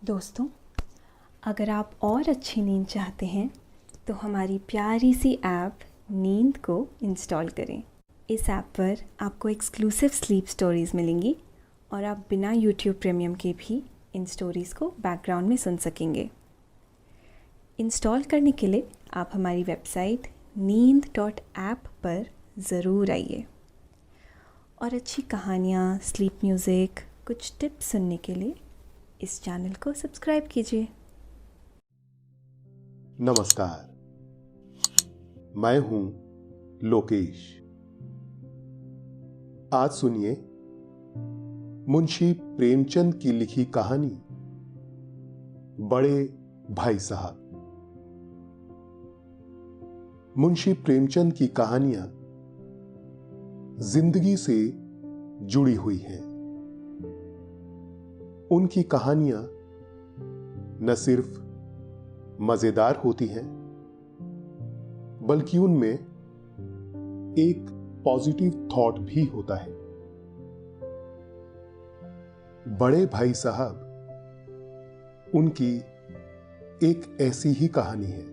दोस्तों, अगर आप और अच्छी नींद चाहते हैं तो हमारी प्यारी सी ऐप नींद को इंस्टॉल करें। इस ऐप पर आपको एक्सक्लूसिव स्लीप स्टोरीज़ मिलेंगी और आप बिना यूट्यूब प्रीमियम के भी इन स्टोरीज़ को बैकग्राउंड में सुन सकेंगे। इंस्टॉल करने के लिए आप हमारी वेबसाइट neend.app पर ज़रूर आइए और अच्छी कहानियाँ, स्लीप म्यूज़िक, कुछ टिप्स सुनने के लिए इस चैनल को सब्सक्राइब कीजिए। नमस्कार, मैं हूं लोकेश। आज सुनिए मुंशी प्रेमचंद की लिखी कहानी बड़े भाई साहब। मुंशी प्रेमचंद की कहानियां जिंदगी से जुड़ी हुई हैं। उनकी कहानियां न सिर्फ मजेदार होती हैं, बल्कि उनमें एक पॉजिटिव थॉट भी होता है। बड़े भाई साहब उनकी एक ऐसी ही कहानी है।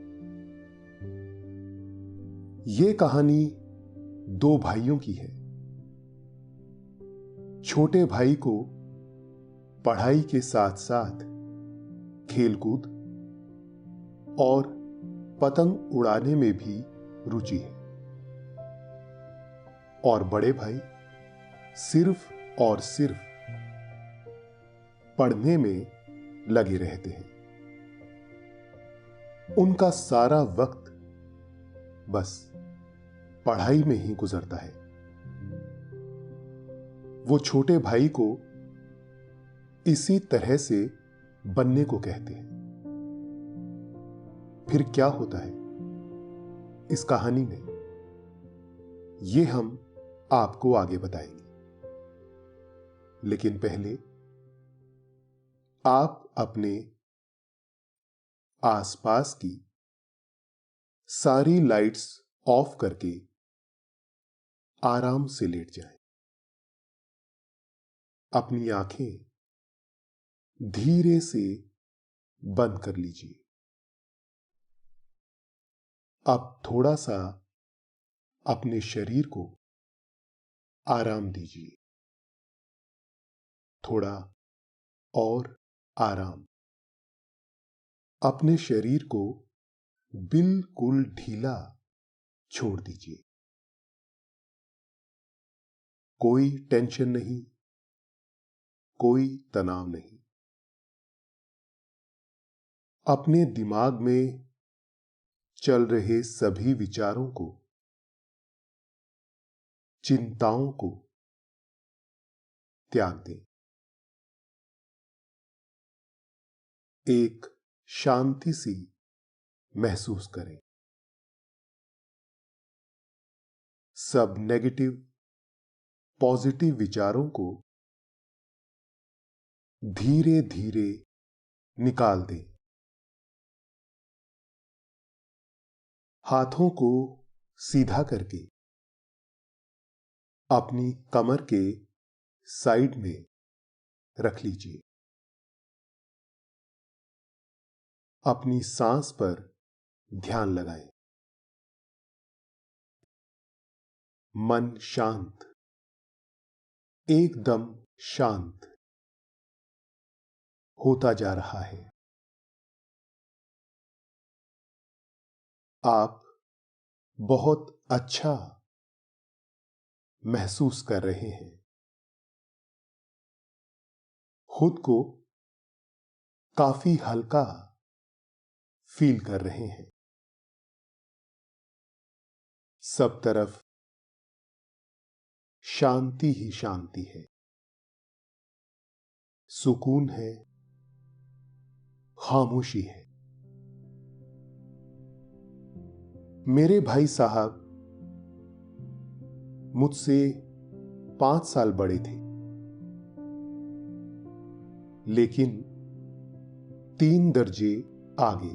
यह कहानी दो भाइयों की है। छोटे भाई को पढ़ाई के साथ साथ खेलकूद और पतंग उड़ाने में भी रुचि है, और बड़े भाई सिर्फ और सिर्फ पढ़ने में लगे रहते हैं। उनका सारा वक्त बस पढ़ाई में ही गुजरता है। वो छोटे भाई को इसी तरह से बनने को कहते हैं। फिर क्या होता है इस कहानी में, यह हम आपको आगे बताएंगे। लेकिन पहले आप अपने आसपास की सारी लाइट्स ऑफ करके आराम से लेट जाएं। अपनी आंखें धीरे से बंद कर लीजिए। अब थोड़ा सा अपने शरीर को आराम दीजिए। थोड़ा और आराम। अपने शरीर को बिल्कुल ढीला छोड़ दीजिए। कोई टेंशन नहीं, कोई तनाव नहीं। अपने दिमाग में चल रहे सभी विचारों को, चिंताओं को त्याग दें। एक शांति सी महसूस करें। सब नेगेटिव पॉजिटिव विचारों को धीरे धीरे निकाल दें। हाथों को सीधा करके अपनी कमर के साइड में रख लीजिए। अपनी सांस पर ध्यान लगाएं। मन शांत, एकदम शांत होता जा रहा है। आप बहुत अच्छा महसूस कर रहे हैं। खुद को काफी हल्का फील कर रहे हैं। सब तरफ शांति ही शांति है, सुकून है, खामोशी है। मेरे भाई साहब मुझसे 5 साल बड़े थे, लेकिन 3 दर्जे आगे।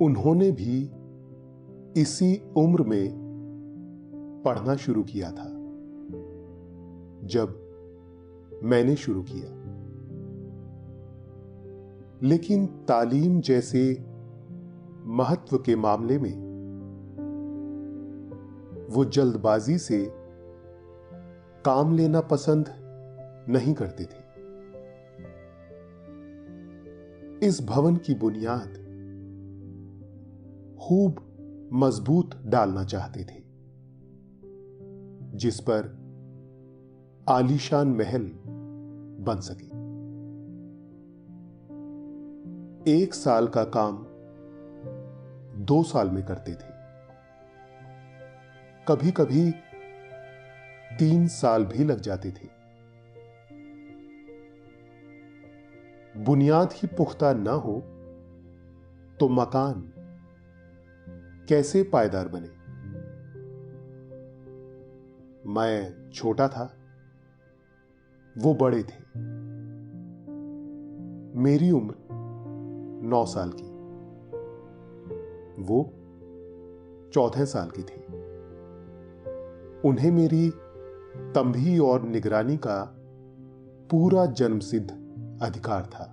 उन्होंने भी इसी उम्र में पढ़ना शुरू किया था जब मैंने शुरू किया। लेकिन तालीम जैसे महत्व के मामले में वो जल्दबाजी से काम लेना पसंद नहीं करते थे। इस भवन की बुनियाद खूब मजबूत डालना चाहते थे, जिस पर आलीशान महल बन सके। 1 साल का काम 2 साल में करते थे, कभी कभी 3 साल भी लग जाते थे। बुनियाद ही पुख्ता ना हो तो मकान कैसे पायदार बने। मैं छोटा था, वो बड़े थे। मेरी उम्र 9 साल की, वो 14 साल की थी। उन्हें मेरी तंबी और निगरानी का पूरा जन्मसिद्ध अधिकार था,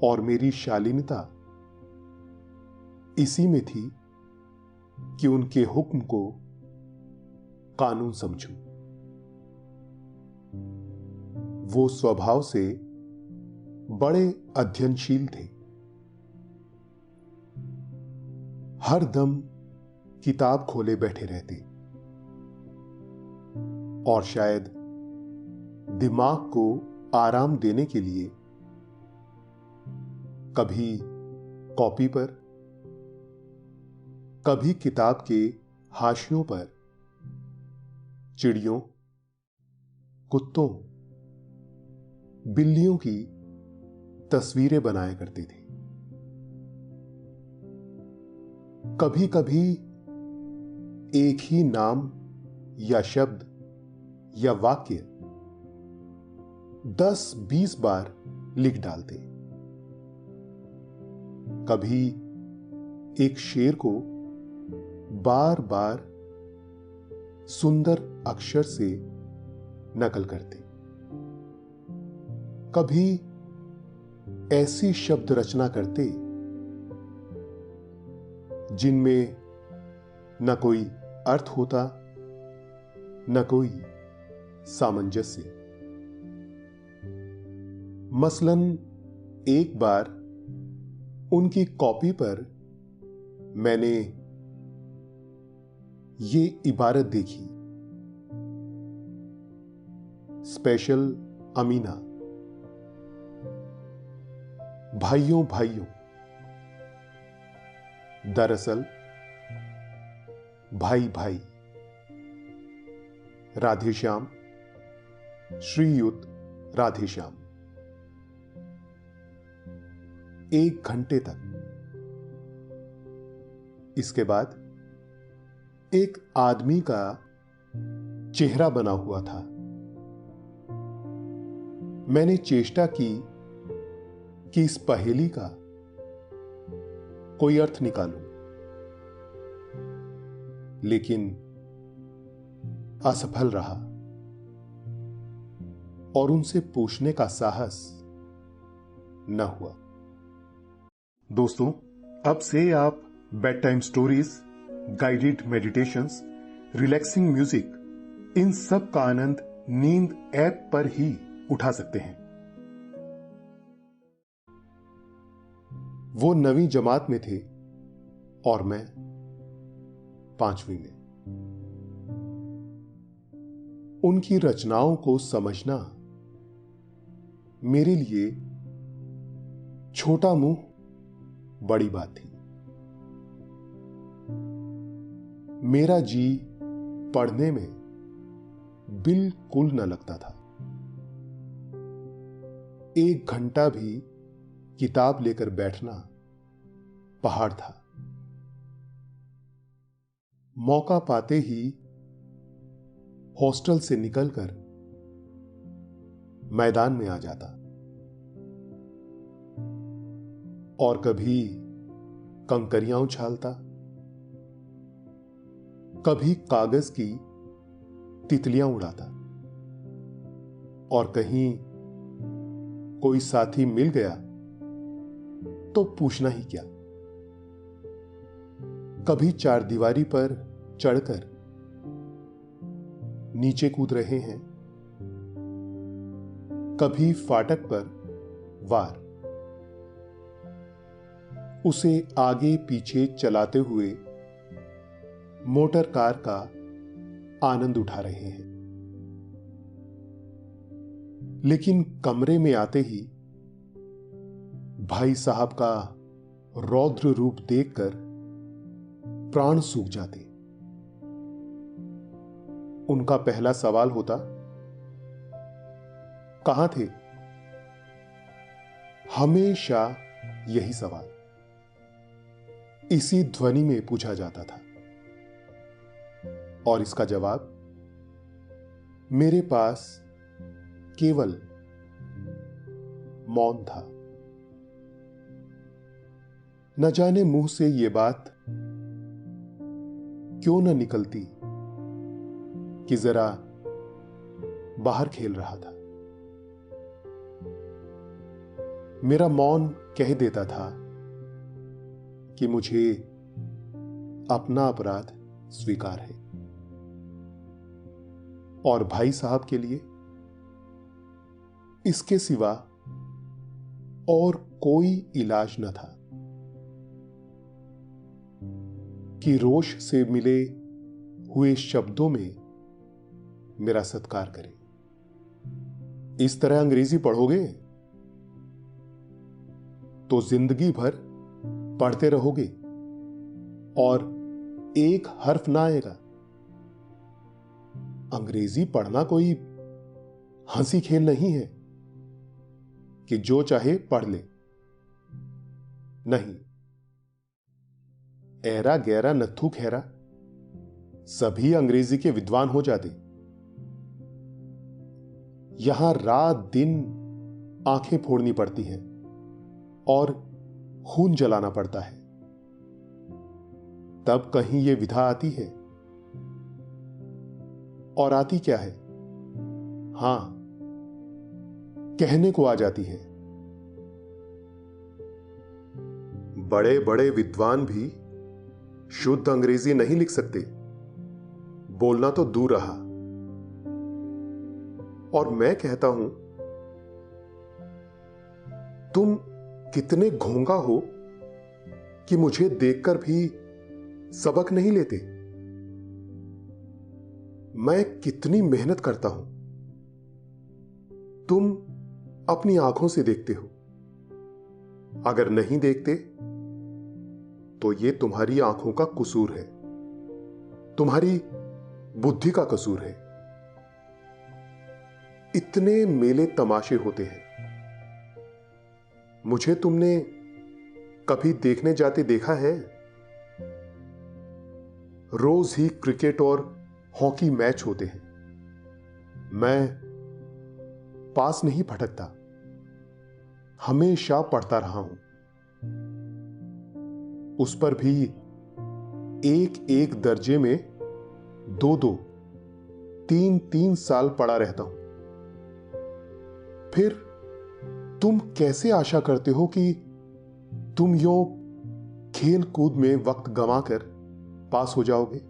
और मेरी शालीनता इसी में थी कि उनके हुक्म को कानून समझूं। वो स्वभाव से बड़े अध्ययनशील थे, हर दम किताब खोले बैठे रहते, और शायद दिमाग को आराम देने के लिए कभी कॉपी पर, कभी किताब के हाशियों पर चिड़ियों, कुत्तों, बिल्लियों की तस्वीरें बनाया करते थे। कभी कभी एक ही नाम या शब्द या वाक्य 10-20 बार लिख डालते। कभी एक शेर को बार बार सुंदर अक्षर से नकल करते। कभी ऐसी शब्द रचना करते जिनमें न कोई अर्थ होता, न कोई सामंजस्य। मसलन एक बार उनकी कॉपी पर मैंने ये इबारत देखी, स्पेशल अमीना। भाइयों भाइयों, दरअसल भाई भाई, राधेश्याम, श्रीयुत राधेश्याम। 1 घंटे तक। इसके बाद एक आदमी का चेहरा बना हुआ था। मैंने चेष्टा की कि इस पहेली का कोई अर्थ निकालूं, लेकिन असफल रहा और उनसे पूछने का साहस न हुआ। दोस्तों, अब से आप bedtime stories, guided meditations, relaxing music, इन सब का आनंद नींद ऐप पर ही उठा सकते हैं। वो 9वीं जमात में थे और मैं 5वीं में। उनकी रचनाओं को समझना मेरे लिए छोटा मुंह बड़ी बात थी। मेरा जी पढ़ने में बिल्कुल न लगता था। 1 घंटा भी किताब लेकर बैठना पहाड़ था। मौका पाते ही हॉस्टल से निकलकर मैदान में आ जाता और कभी कंकरियां उछालता, कभी कागज की तितलियां उड़ाता और कहीं कोई साथी मिल गया तो पूछना ही क्या। कभी चारदीवारी पर चढ़कर नीचे कूद रहे हैं, कभी फाटक पर वार, उसे आगे पीछे चलाते हुए मोटर कार का आनंद उठा रहे हैं। लेकिन कमरे में आते ही भाई साहब का रौद्र रूप देखकर प्राण सूख जाते। उनका पहला सवाल होता, कहां थे? हमेशा यही सवाल इसी ध्वनि में पूछा जाता था और इसका जवाब मेरे पास केवल मौन था। न जाने मुंह से यह बात क्यों न निकलती कि जरा बाहर खेल रहा था। मेरा मौन कह देता था कि मुझे अपना अपराध स्वीकार है और भाई साहब के लिए इसके सिवा और कोई इलाज न था कि रोष से मिले हुए शब्दों में मेरा सत्कार करे। इस तरह अंग्रेजी पढ़ोगे तो जिंदगी भर पढ़ते रहोगे और एक हर्फ ना आएगा। अंग्रेजी पढ़ना कोई हंसी खेल नहीं है कि जो चाहे पढ़ ले। नहीं, ऐरा गैरा नत्थू खैरा सभी अंग्रेजी के विद्वान हो जाते। यहां रात दिन आंखें फोड़नी पड़ती हैं और खून जलाना पड़ता है, तब कहीं यह विधा आती है। और आती क्या है? हां, कहने को आ जाती है। बड़े बड़े विद्वान भी शुद्ध अंग्रेजी नहीं लिख सकते, बोलना तो दूर रहा। और मैं कहता हूं, तुम कितने घोंगा हो कि मुझे देखकर भी सबक नहीं लेते। मैं कितनी मेहनत करता हूं, तुम अपनी आंखों से देखते हो। अगर नहीं देखते तो यह तुम्हारी आंखों का कसूर है, तुम्हारी बुद्धि का कसूर है। इतने मेले तमाशे होते हैं, मुझे तुमने कभी देखने जाते देखा है? रोज ही क्रिकेट और हॉकी मैच होते हैं, मैं पास नहीं भटकता, हमेशा पढ़ता रहा हूं। उस पर भी एक एक दर्जे में 2-2, 3-3 साल पढ़ा रहता हूं। फिर तुम कैसे आशा करते हो कि तुम यूं खेल कूद में वक्त गंवाकर पास हो जाओगे?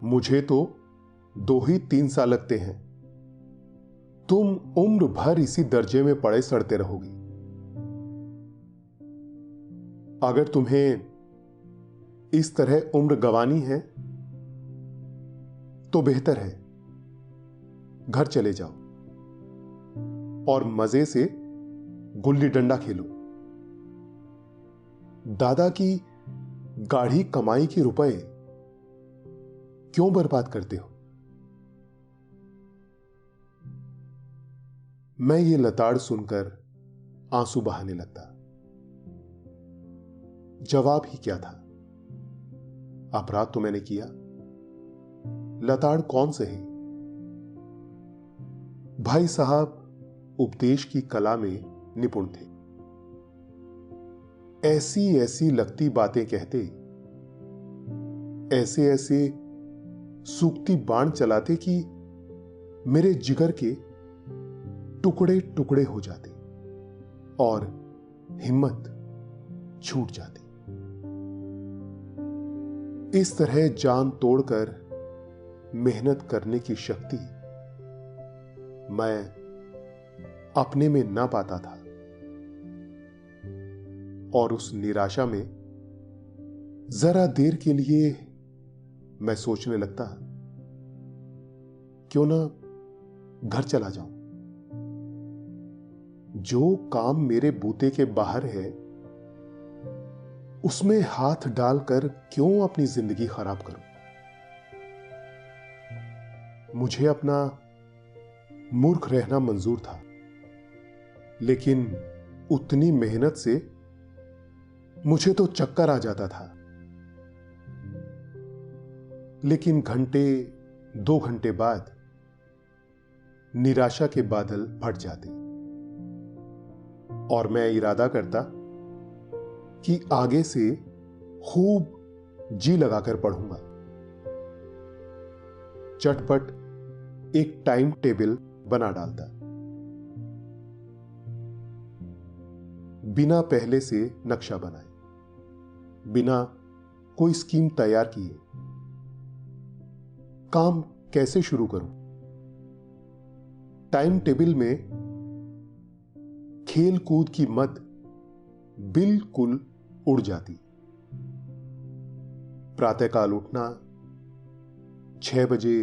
मुझे तो 2 ही 3 साल लगते हैं, तुम उम्र भर इसी दर्जे में पड़े सड़ते रहोगे। अगर तुम्हें इस तरह उम्र गंवानी है तो बेहतर है घर चले जाओ और मजे से गुल्ली डंडा खेलो। दादा की गाढ़ी कमाई के रुपए क्यों बर्बाद करते हो? मैं ये लताड़ सुनकर आंसू बहाने लगता। जवाब ही क्या था? अपराध तो मैंने किया, लताड़ कौन सही? भाई साहब उपदेश की कला में निपुण थे। ऐसी ऐसी लगती बातें कहते, ऐसे ऐसे सूखती बाण चलाते कि मेरे जिगर के टुकड़े टुकड़े हो जाती और हिम्मत छूट जाती। इस तरह जान तोड़कर मेहनत करने की शक्ति मैं अपने में ना पाता था और उस निराशा में जरा देर के लिए मैं सोचने लगता, क्यों ना घर चला जाऊं। जो काम मेरे बूते के बाहर है उसमें हाथ डालकर क्यों अपनी जिंदगी खराब करूं। मुझे अपना मूर्ख रहना मंजूर था, लेकिन उतनी मेहनत से मुझे तो चक्कर आ जाता था। लेकिन घंटे 2 घंटे बाद निराशा के बादल फट जाते और मैं इरादा करता कि आगे से खूब जी लगाकर पढ़ूंगा। चटपट एक टाइम टेबल बना डालता, बिना पहले से नक्शा बनाए, बिना कोई स्कीम तैयार किए काम कैसे शुरू करूं। टाइम टेबल में खेल कूद की मत बिल्कुल उड़ जाती। प्रातःकाल उठना, 6 बजे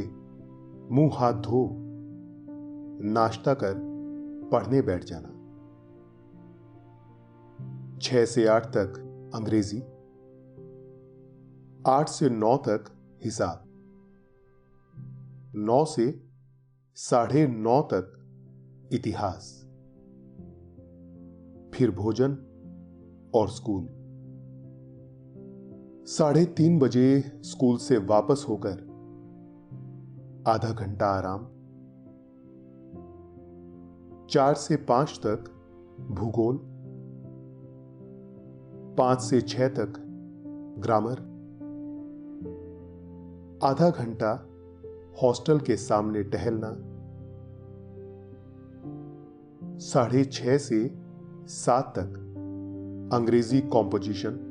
मुंह हाथ धो नाश्ता कर पढ़ने बैठ जाना, 6 से 8 तक अंग्रेजी, 8 से 9 तक हिसाब, 9 से 9:30 तक इतिहास, फिर भोजन और स्कूल। 3:30 बजे स्कूल से वापस होकर आधा घंटा आराम, 4 से 5 तक भूगोल, 5 से 6 तक ग्रामर, आधा घंटा हॉस्टल के सामने टहलना, 6:30 से 7 तक अंग्रेजी कॉम्पोजिशन,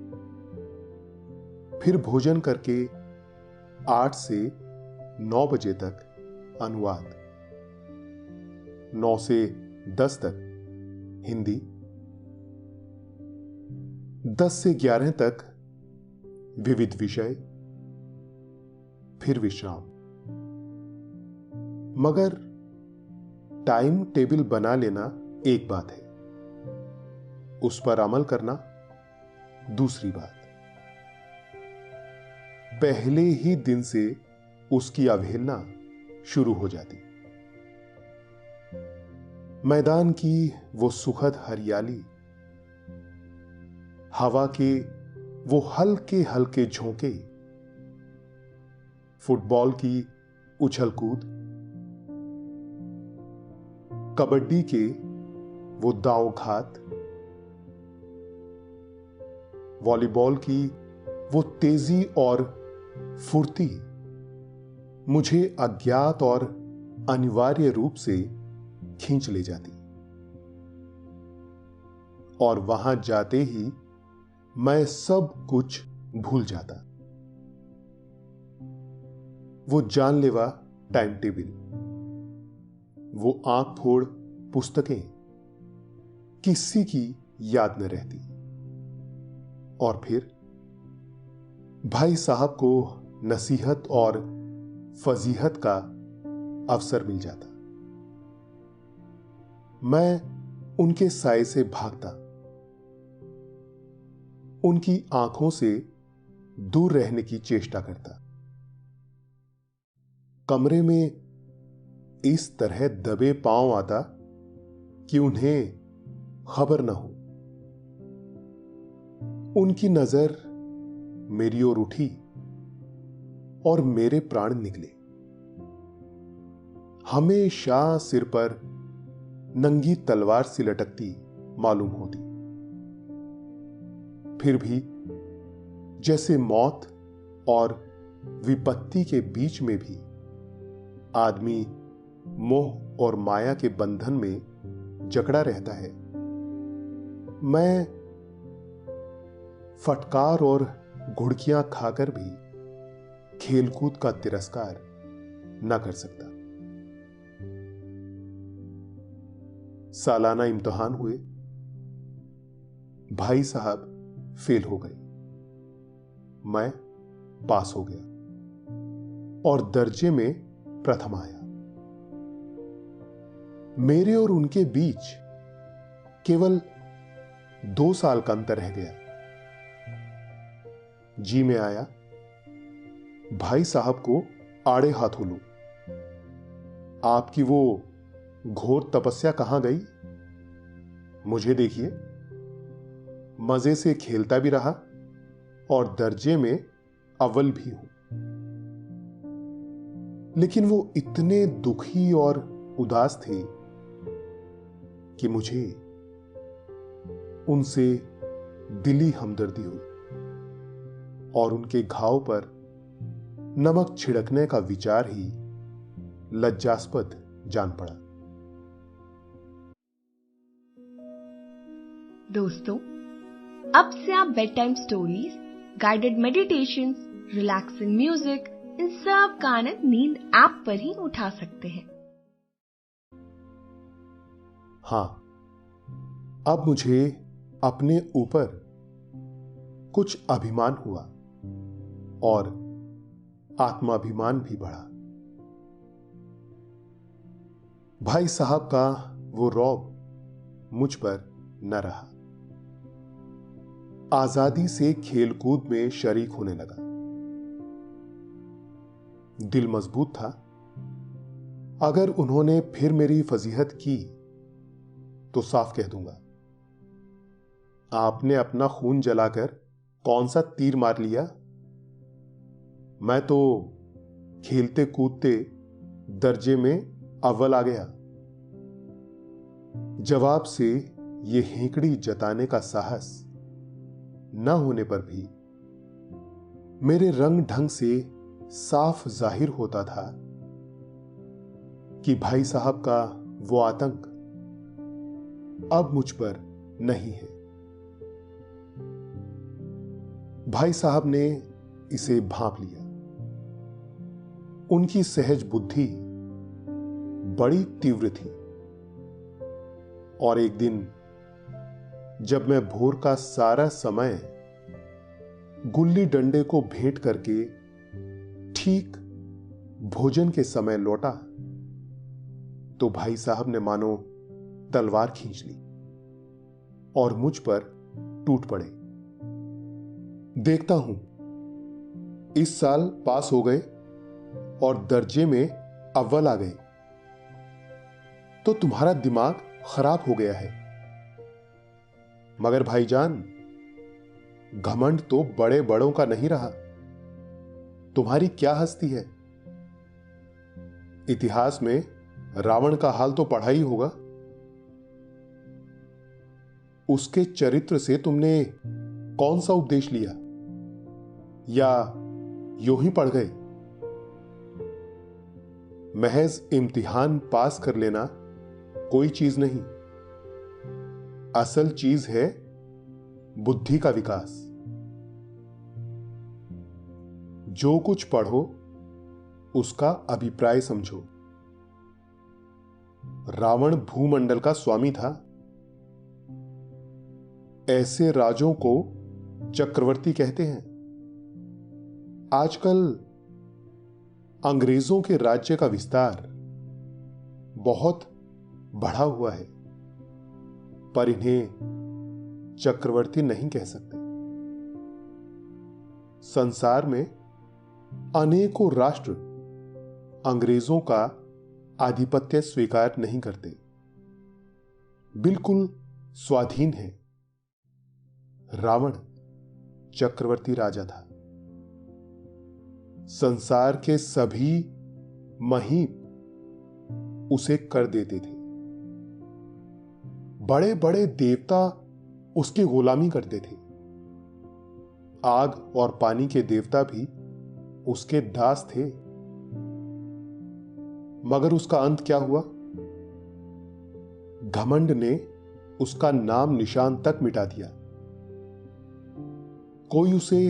फिर भोजन करके 8 से 9 बजे तक अनुवाद, 9 से 10 तक हिंदी, 10 से 11 तक विविध विषय, फिर विश्राम। मगर टाइम टेबल बना लेना एक बात है, उस पर अमल करना दूसरी बात। पहले ही दिन से उसकी अवहेलना शुरू हो जाती। मैदान की वो सुखद हरियाली, हवा के वो हल्के हल्के झोंके, फुटबॉल की उछल कूद, कबड्डी के वो दांव घात, वॉलीबॉल की वो तेजी और फुर्ती मुझे अज्ञात और अनिवार्य रूप से खींच ले जाती। और वहां जाते ही मैं सब कुछ भूल जाता। वो जानलेवा टाइम टेबल, वो आंख फोड़ पुस्तकें किसी की याद न रहती। और फिर भाई साहब को नसीहत और फजीहत का अवसर मिल जाता। मैं उनके साए से भागता, उनकी आंखों से दूर रहने की चेष्टा करता। कमरे में इस तरह दबे पांव आता कि उन्हें खबर न हो। उनकी नजर मेरी ओर उठी और मेरे प्राण निकले। हमेशा सिर पर नंगी तलवार सी लटकती मालूम होती। फिर भी जैसे मौत और विपत्ति के बीच में भी आदमी मोह और माया के बंधन में जकड़ा रहता है। मैं फटकार और घुड़कियां खाकर भी खेलकूद का तिरस्कार न कर सकता। सालाना इम्तिहान हुए, भाई साहब फेल हो गए, मैं पास हो गया और दर्जे में प्रथम आया। मेरे और उनके बीच केवल 2 साल का अंतर रह गया। जी में आया भाई साहब को आड़े हाथों लूं। आपकी वो घोर तपस्या कहां गई? मुझे देखिए, मजे से खेलता भी रहा और दर्जे में अव्वल भी हूं। लेकिन वो इतने दुखी और उदास थे कि मुझे उनसे दिली हमदर्दी हुई और उनके घाव पर नमक छिड़कने का विचार ही लज्जास्पद जान पड़ा। दोस्तों, अब से आप bedtime stories, guided meditations, relaxing music, इन सब का आनंद नींद ऐप पर ही उठा सकते हैं। हां, अब मुझे अपने ऊपर कुछ अभिमान हुआ और आत्माभिमान भी बढ़ा। भाई साहब का वो रौब मुझ पर न रहा। आजादी से खेलकूद में शरीक होने लगा। दिल मजबूत था। अगर उन्होंने फिर मेरी फजीहत की तो साफ कह दूंगा, आपने अपना खून जलाकर कौन सा तीर मार लिया? मैं तो खेलते कूदते दर्जे में अव्वल आ गया। जवाब से ये हेंकड़ी जताने का साहस न होने पर भी मेरे रंग ढंग से साफ जाहिर होता था कि भाई साहब का वो आतंक अब मुझ पर नहीं है। भाई साहब ने इसे भांप लिया। उनकी सहज बुद्धि बड़ी तीव्र थी और एक दिन जब मैं भोर का सारा समय गुल्ली डंडे को भेंट करके ठीक भोजन के समय लौटा तो भाई साहब ने मानो तलवार खींच ली और मुझ पर टूट पड़े। देखता हूं, इस साल पास हो गए और दर्जे में अव्वल आ गए, तो तुम्हारा दिमाग खराब हो गया है। मगर भाईजान, घमंड तो बड़े बड़ों का नहीं रहा। तुम्हारी क्या हस्ती है? इतिहास में रावण का हाल तो पढ़ा ही होगा। उसके चरित्र से तुमने कौन सा उपदेश लिया, या यूं ही पढ़ गए? महज इम्तिहान पास कर लेना कोई चीज नहीं। असल चीज है बुद्धि का विकास। जो कुछ पढ़ो उसका अभिप्राय समझो। रावण भूमंडल का स्वामी था। ऐसे राजों को चक्रवर्ती कहते हैं। आजकल अंग्रेजों के राज्य का विस्तार बहुत बढ़ा हुआ है, पर इन्हें चक्रवर्ती नहीं कह सकते। संसार में अनेकों राष्ट्र अंग्रेजों का आधिपत्य स्वीकार नहीं करते, बिल्कुल स्वाधीन है। रावण चक्रवर्ती राजा था। संसार के सभी महीप उसे कर देते थे। बड़े बड़े देवता उसकी गुलामी करते थे। आग और पानी के देवता भी उसके दास थे। मगर उसका अंत क्या हुआ? घमंड ने उसका नाम निशान तक मिटा दिया। कोई उसे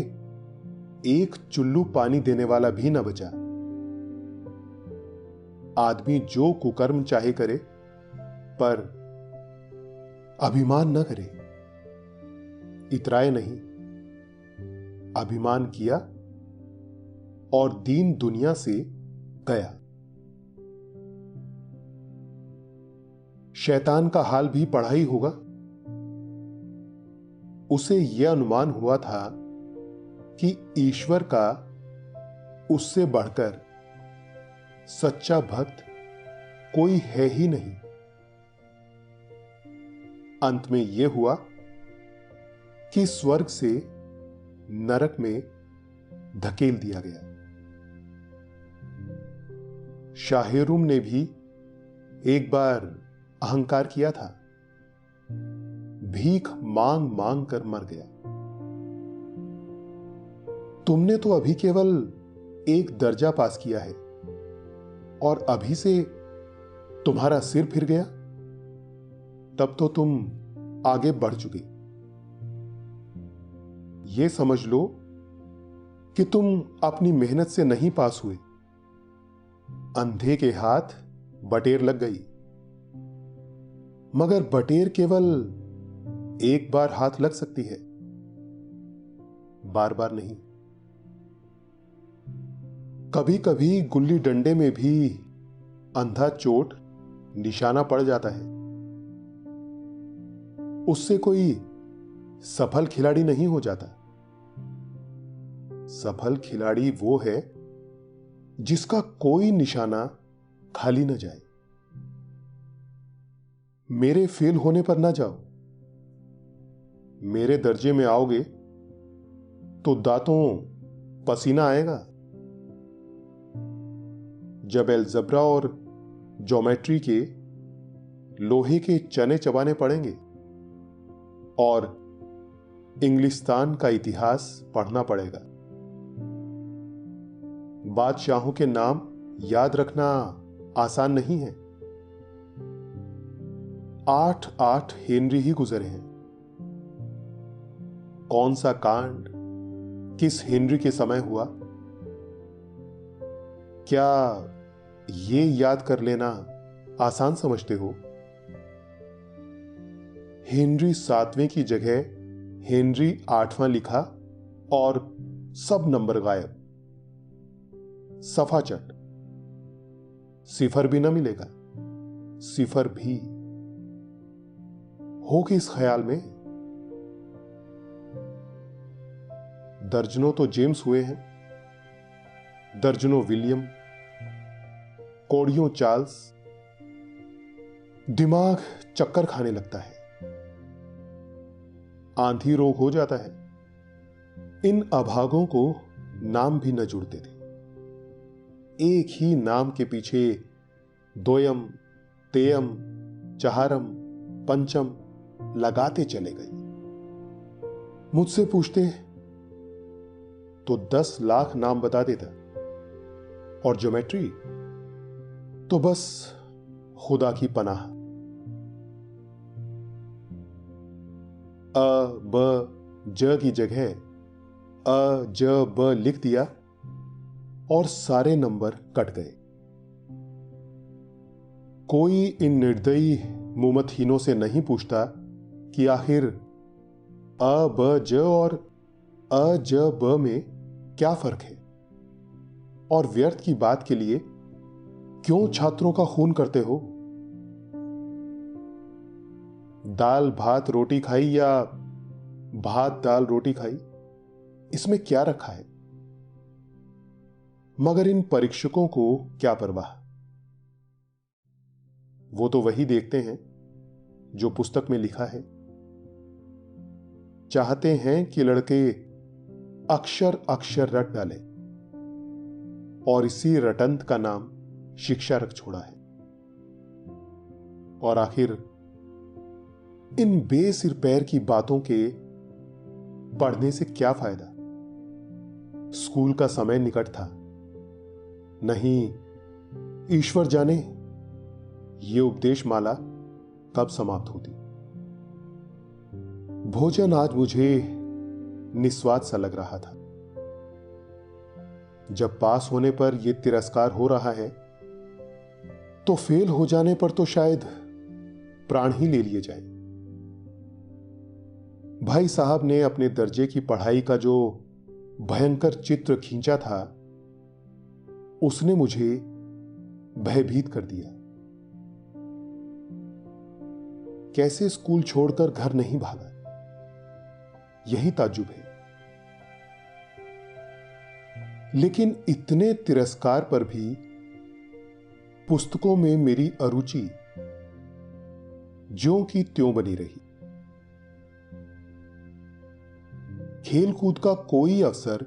एक चुल्लू पानी देने वाला भी न बचा। आदमी जो कुकर्म चाहे करे, पर अभिमान न करे। इतराए नहीं, अभिमान किया और दीन दुनिया से गया। शैतान का हाल भी पढ़ा ही होगा। उसे यह अनुमान हुआ था कि ईश्वर का उससे बढ़कर सच्चा भक्त कोई है ही नहीं। अंत में यह हुआ कि स्वर्ग से नरक में धकेल दिया गया। शाहेरुम ने भी एक बार अहंकार किया था, भीख मांग मांग कर मर गया। तुमने तो अभी केवल एक दर्जा पास किया है और अभी से तुम्हारा सिर फिर गया, तब तो तुम आगे बढ़ चुके। यह समझ लो कि तुम अपनी मेहनत से नहीं पास हुए। अंधे के हाथ बटेर लग गई, मगर बटेर केवल एक बार हाथ लग सकती है, बार बार नहीं। कभी कभी गुल्ली डंडे में भी अंधा चोट निशाना पड़ जाता है। उससे कोई सफल खिलाड़ी नहीं हो जाता। सफल खिलाड़ी वो है जिसका कोई निशाना खाली न जाए। मेरे फेल होने पर ना जाओ। मेरे दर्जे में आओगे तो दांतों पसीना आएगा। जब अलजेब्रा और ज्योमेट्री के लोहे के चने चबाने पड़ेंगे और इंग्लिस्तान का इतिहास पढ़ना पड़ेगा। बादशाहों के नाम याद रखना आसान नहीं है। 8 हेनरी ही गुजरे हैं। कौन सा कांड किस हेनरी के समय हुआ, क्या ये याद कर लेना आसान समझते हो? हेनरी 7वें की जगह हेनरी 8वां लिखा और सब नंबर गायब। सफा चट। सिफर भी ना मिलेगा। सिफर भी हो कि इस ख्याल में। दर्जनों तो जेम्स हुए हैं, दर्जनों विलियम, कोड़ियों चार्ल्स। दिमाग चक्कर खाने लगता है, आंधी रोग हो जाता है। इन अभागों को नाम भी न जुड़ते थे। एक ही नाम के पीछे दोयम, तेयम, चहारम, पंचम लगाते चले गए। मुझसे पूछते तो 10 लाख नाम बता देता, और ज्योमेट्री तो बस खुदा की पनाह। अ ब ज की जगह अ ज ब लिख दिया और सारे नंबर कट गए। कोई इन निर्दयी मुमतहीनों से नहीं पूछता कि आखिर अ ब ज और अ ज ब में क्या फर्क है, और व्यर्थ की बात के लिए क्यों छात्रों का खून करते हो? दाल भात रोटी खाई या भात दाल रोटी खाई, इसमें क्या रखा है? मगर इन परीक्षकों को क्या परवाह। वो तो वही देखते हैं जो पुस्तक में लिखा है। चाहते हैं कि लड़के अक्षर अक्षर रट डालें, और इसी रटंत का नाम शिक्षा रख छोड़ा है। और आखिर इन बेसिर पैर की बातों के पढ़ने से क्या फायदा? स्कूल का समय निकट था। नहीं, ईश्वर जाने ये उपदेश माला कब समाप्त होती। भोजन आज मुझे निस्वाद सा लग रहा था। जब पास होने पर यह तिरस्कार हो रहा है तो फेल हो जाने पर तो शायद प्राण ही ले लिए जाए। भाई साहब ने अपने दर्जे की पढ़ाई का जो भयंकर चित्र खींचा था उसने मुझे भयभीत कर दिया। कैसे स्कूल छोड़कर घर नहीं भागा, यही ताज्जुब है। लेकिन इतने तिरस्कार पर भी पुस्तकों में मेरी अरुचि ज्यों की त्यों बनी रही। खेल कूद का कोई अवसर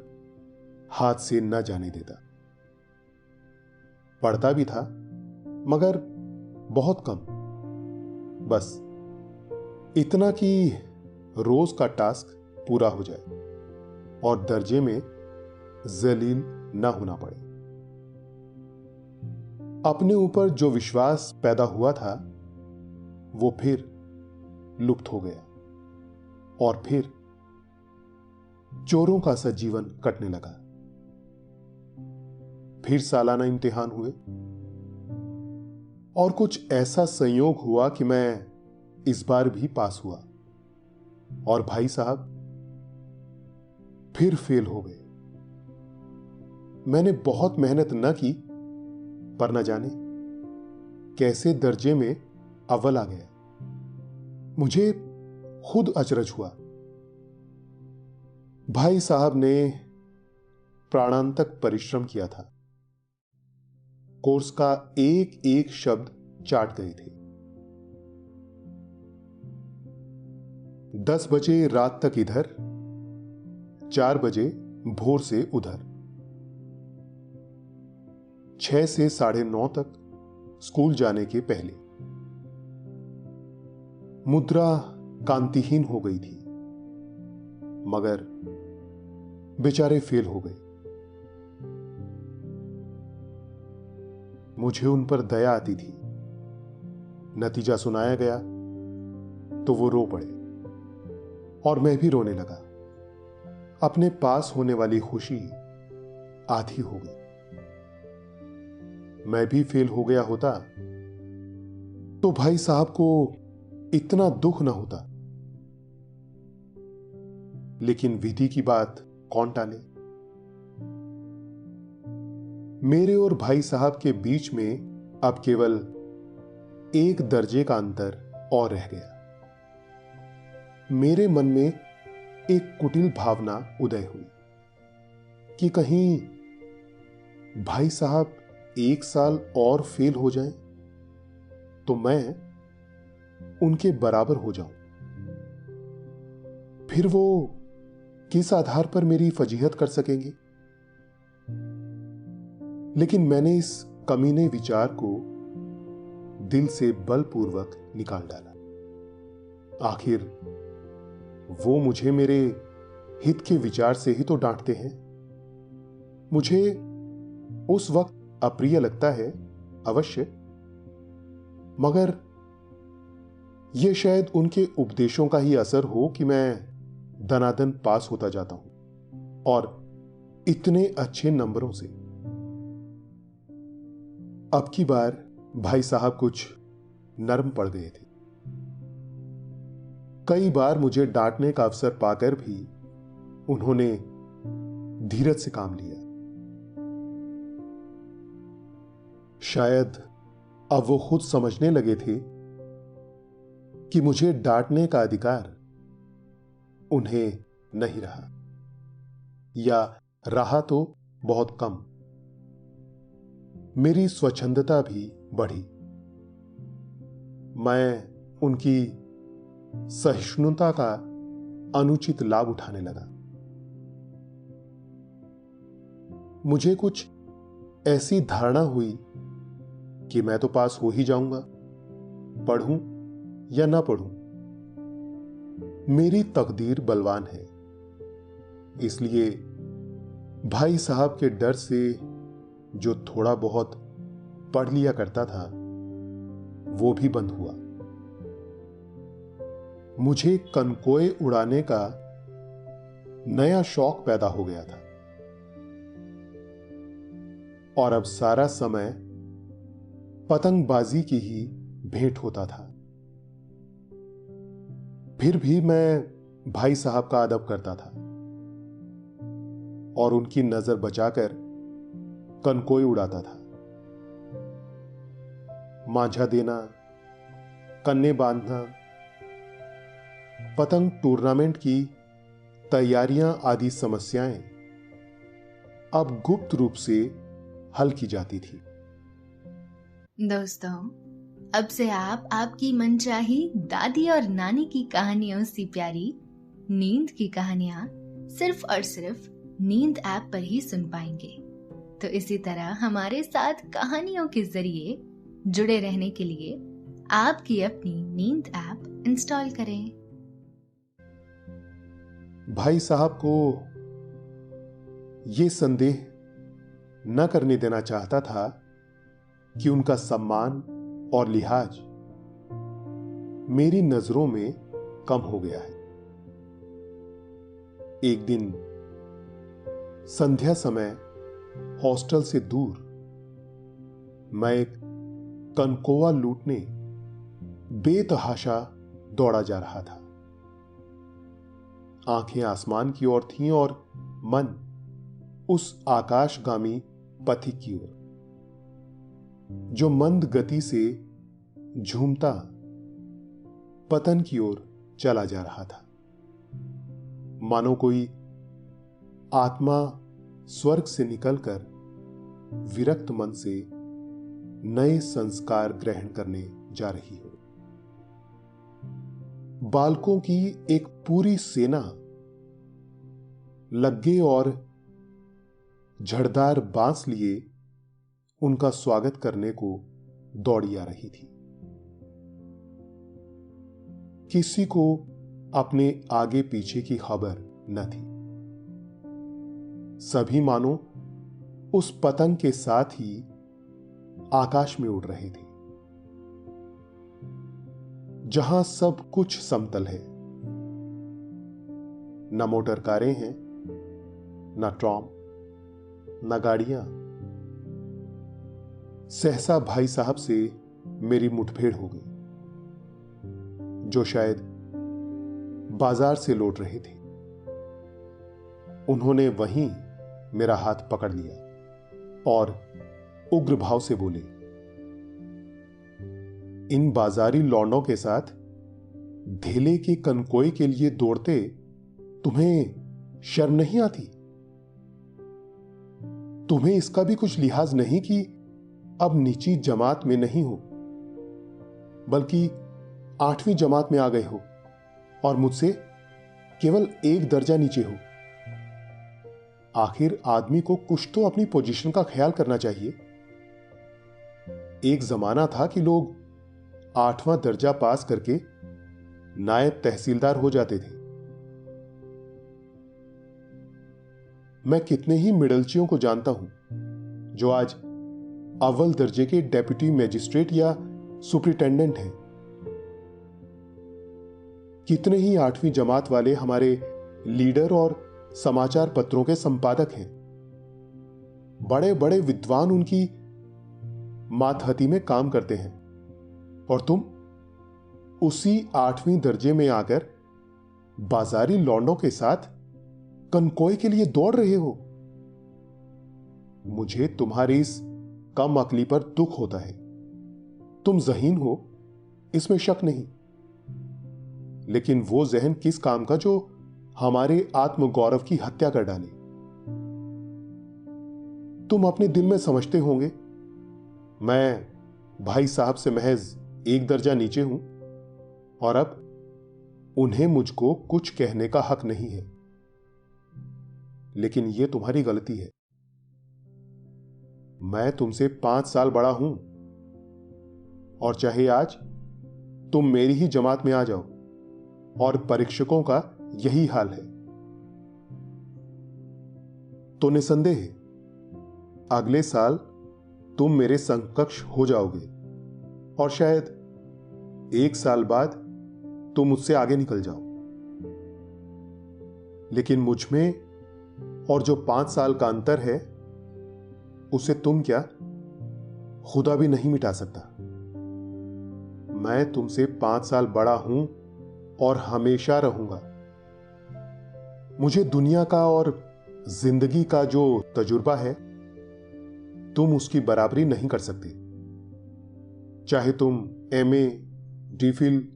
हाथ से न जाने देता। पढ़ता भी था मगर बहुत कम, बस इतना कि रोज का टास्क पूरा हो जाए और दर्जे में जलील न होना पड़े। अपने ऊपर जो विश्वास पैदा हुआ था वो फिर लुप्त हो गया और फिर चोरों का सा जीवन कटने लगा। फिर सालाना इम्तिहान हुए और कुछ ऐसा संयोग हुआ कि मैं इस बार भी पास हुआ और भाई साहब फिर फेल हो गए। मैंने बहुत मेहनत न की पर न जाने कैसे दर्जे में अव्वल आ गया। मुझे खुद अचरज हुआ। भाई साहब ने प्राणांतक परिश्रम किया था। कोर्स का एक एक शब्द चाट गए थे। 10 बजे रात तक इधर, 4 बजे भोर से उधर, 6 से 9:30 तक स्कूल जाने के पहले। मुद्रा कांतिहीन हो गई थी मगर बेचारे फेल हो गए। मुझे उन पर दया आती थी। नतीजा सुनाया गया तो वो रो पड़े और मैं भी रोने लगा। अपने पास होने वाली खुशी आधी हो गई। मैं भी फेल हो गया होता तो भाई साहब को इतना दुख न होता। लेकिन विधि की बात कौन टाले। मेरे और भाई साहब के बीच में अब केवल एक दर्जे का अंतर और रह गया। मेरे मन में एक कुटिल भावना उदय हुई कि कहीं भाई साहब 1 साल और फेल हो जाएं तो मैं उनके बराबर हो जाऊं। फिर वो किस आधार पर मेरी फजीहत कर सकेंगे। लेकिन मैंने इस कमीने विचार को दिल से बलपूर्वक निकाल डाला। आखिर वो मुझे मेरे हित के विचार से ही तो डांटते हैं। मुझे उस वक्त अप्रिय लगता है अवश्य, मगर यह शायद उनके उपदेशों का ही असर हो कि मैं दनादन पास होता जाता हूं और इतने अच्छे नंबरों से। अब की बार भाई साहब कुछ नर्म पड़ गए थे। कई बार मुझे डांटने का अवसर पाकर भी उन्होंने धीरज से काम लिया। शायद अब वो खुद समझने लगे थे कि मुझे डांटने का अधिकार उन्हें नहीं रहा, या रहा तो बहुत कम। मेरी स्वच्छंदता भी बढ़ी। मैं उनकी सहिष्णुता का अनुचित लाभ उठाने लगा। मुझे कुछ ऐसी धारणा हुई कि मैं तो पास हो ही जाऊंगा, पढ़ूं या ना पढ़ूं। मेरी तकदीर बलवान है, इसलिए भाई साहब के डर से जो थोड़ा बहुत पढ़ लिया करता था वो भी बंद हुआ। मुझे कनकोए उड़ाने का नया शौक पैदा हो गया था और अब सारा समय पतंगबाजी की ही भेंट होता था। फिर भी मैं भाई साहब का अदब करता था और उनकी नजर बचाकर कनकोई उड़ाता था। मांझा देना, कन्ने बांधना, पतंग टूर्नामेंट की तैयारियां आदि समस्याएं अब गुप्त रूप से हल की जाती थी। दोस्तों, अब से आप आपकी मनचाही दादी और नानी की कहानियों से प्यारी नींद की कहानियां सिर्फ और सिर्फ नींद ऐप पर ही सुन पाएंगे। तो इसी तरह हमारे साथ कहानियों के जरिए जुड़े रहने के लिए आपकी अपनी नींद ऐप इंस्टॉल करें। भाई साहब को यह संदेह न करने देना चाहता था कि उनका सम्मान और लिहाज मेरी नजरों में कम हो गया है। एक दिन संध्या समय हॉस्टल से दूर मैं एक कनकोआ लूटने बेतहाशा दौड़ा जा रहा था। आंखें आसमान की ओर थीं और मन उस आकाशगामी पथिक की ओर जो मंद गति से झूमता पतन की ओर चला जा रहा था। मानो कोई आत्मा स्वर्ग से निकलकर विरक्त मन से नए संस्कार ग्रहण करने जा रही हो। बालकों की एक पूरी सेना लग्गे और झड़दार बांस लिए उनका स्वागत करने को दौड़ी आ रही थी। किसी को अपने आगे पीछे की खबर न थी। सभी मानो उस पतंग के साथ ही आकाश में उड़ रहे थे जहां सब कुछ समतल है। न मोटर कारें हैं, न ट्रॉम, न गाड़ियां। सहसा भाई साहब से मेरी मुठभेड़ हो गई, जो शायद बाजार से लौट रहे थे। उन्होंने वहीं मेरा हाथ पकड़ लिया और उग्र भाव से बोले, इन बाजारी लौंडों के साथ धेले के कनकोई के लिए दौड़ते तुम्हें शर्म नहीं आती? तुम्हें इसका भी कुछ लिहाज नहीं कि अब नीची जमात में नहीं हो, बल्कि 8वीं जमात में आ गए हो और मुझसे केवल एक दर्जा नीचे हो। आखिर आदमी को कुछ तो अपनी पोजीशन का ख्याल करना चाहिए। एक जमाना था कि लोग 8वां दर्जा पास करके नायब तहसीलदार हो जाते थे। मैं कितने ही मिडलचियों को जानता हूं जो आज अव्वल दर्जे के डेप्यूटी मजिस्ट्रेट या सुपरिटेंडेंट हैं। कितने ही 8वीं जमात वाले हमारे लीडर और समाचार पत्रों के संपादक हैं। बड़े बड़े विद्वान उनकी मातहती में काम करते हैं और तुम उसी 8वीं दर्जे में आकर बाजारी लौंडों के साथ कनकोई के लिए दौड़ रहे हो। मुझे तुम्हारी इस कम अकली पर दुख होता है। तुम ज़हीन हो, इसमें शक नहीं, लेकिन वो जहन किस काम का जो हमारे आत्मगौरव की हत्या कर डाले। तुम अपने दिल में समझते होंगे मैं भाई साहब से महज एक दर्जा नीचे हूं और अब उन्हें मुझको कुछ कहने का हक नहीं है। लेकिन यह तुम्हारी गलती है। मैं तुमसे 5 साल बड़ा हूं और चाहे आज तुम मेरी ही जमात में आ जाओ, और परीक्षकों का यही हाल है, तो निसंदेह अगले साल तुम मेरे समकक्ष हो जाओगे और शायद 1 साल बाद तुम मुझसे आगे निकल जाओ, लेकिन मुझ में और जो 5 साल का अंतर है उसे तुम क्या, खुदा भी नहीं मिटा सकता। मैं तुमसे 5 साल बड़ा हूं और हमेशा रहूंगा। मुझे दुनिया का और जिंदगी का जो तजुर्बा है, तुम उसकी बराबरी नहीं कर सकते। चाहे तुम एमए, डीफिल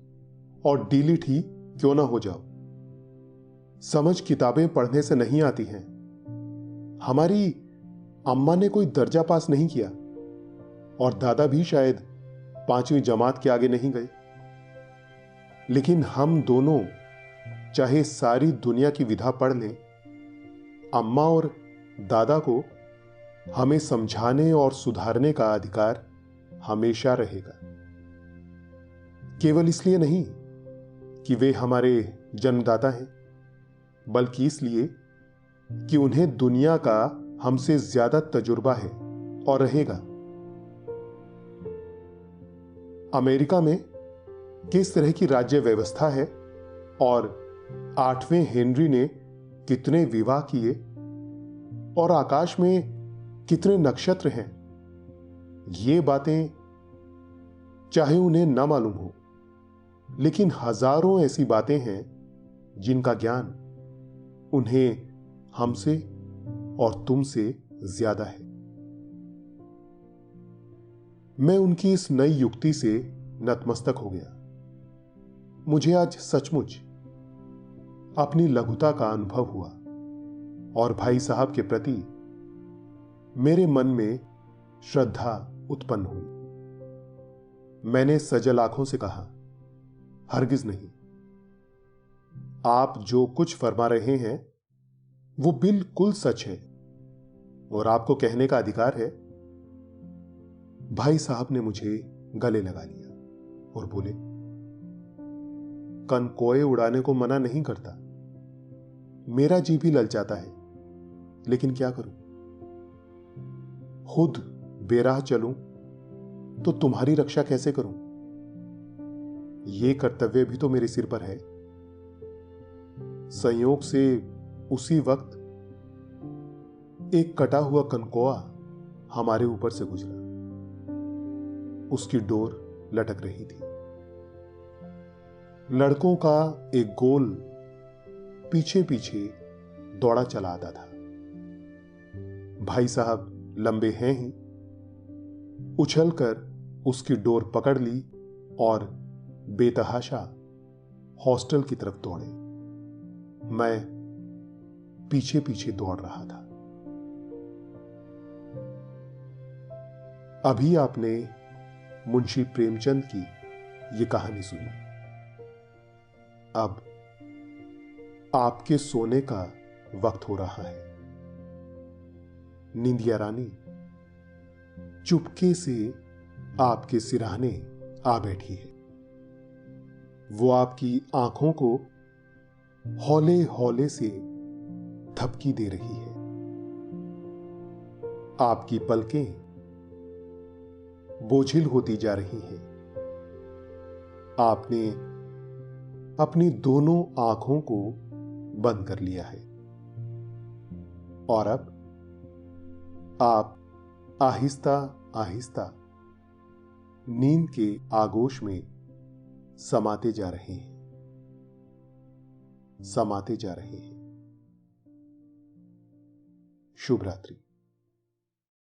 और डीलिट ही क्यों ना हो जाओ। समझ किताबें पढ़ने से नहीं आती हैं। हमारी अम्मा ने कोई दर्जा पास नहीं किया और दादा भी शायद 5वीं जमात के आगे नहीं गए, लेकिन हम दोनों चाहे सारी दुनिया की विधा पढ़ लें, अम्मा और दादा को हमें समझाने और सुधारने का अधिकार हमेशा रहेगा। केवल इसलिए नहीं कि वे हमारे जन्मदाता हैं, बल्कि इसलिए कि उन्हें दुनिया का हमसे ज्यादा तजुर्बा है और रहेगा। अमेरिका में किस तरह की राज्य व्यवस्था है और 8वें हेनरी ने कितने विवाह किए और आकाश में कितने नक्षत्र हैं, ये बातें चाहे उन्हें न मालूम हो, लेकिन हजारों ऐसी बातें हैं जिनका ज्ञान उन्हें हमसे और तुमसे ज्यादा है। मैं उनकी इस नई युक्ति से नतमस्तक हो गया। मुझे आज सचमुच अपनी लघुता का अनुभव हुआ और भाई साहब के प्रति मेरे मन में श्रद्धा उत्पन्न हुई। मैंने सजल आंखों से कहा, हरगिज नहीं। आप जो कुछ फरमा रहे हैं वो बिल्कुल सच है और आपको कहने का अधिकार है। भाई साहब ने मुझे गले लगा लिया और बोले, कनकोए उड़ाने को मना नहीं करता, मेरा जी भी ललचाता है, लेकिन क्या करूं। खुद बेराह चलूं तो तुम्हारी रक्षा कैसे करूं। यह कर्तव्य भी तो मेरे सिर पर है। संयोग से उसी वक्त एक कटा हुआ कनकोआ हमारे ऊपर से गुजरा। उसकी डोर लटक रही थी। लड़कों का एक गोल पीछे पीछे दौड़ा चला आता था। भाई साहब लंबे हैं ही, उछलकर उसकी डोर पकड़ ली और बेतहाशा हॉस्टल की तरफ दौड़े। मैं पीछे पीछे दौड़ रहा था। अभी आपने मुंशी प्रेमचंद की यह कहानी सुनी। अब आपके सोने का वक्त हो रहा है। निंदिया रानी चुपके से आपके सिरहाने आ बैठी है। वो आपकी आंखों को हौले हौले से थपकी दे रही है। आपकी पलकें बोझिल होती जा रही हैं। आपने अपनी दोनों आंखों को बंद कर लिया है और अब आप आहिस्ता आहिस्ता नींद के आगोश में समाते जा रहे हैं, समाते जा रहे हैं। शुभ रात्रि।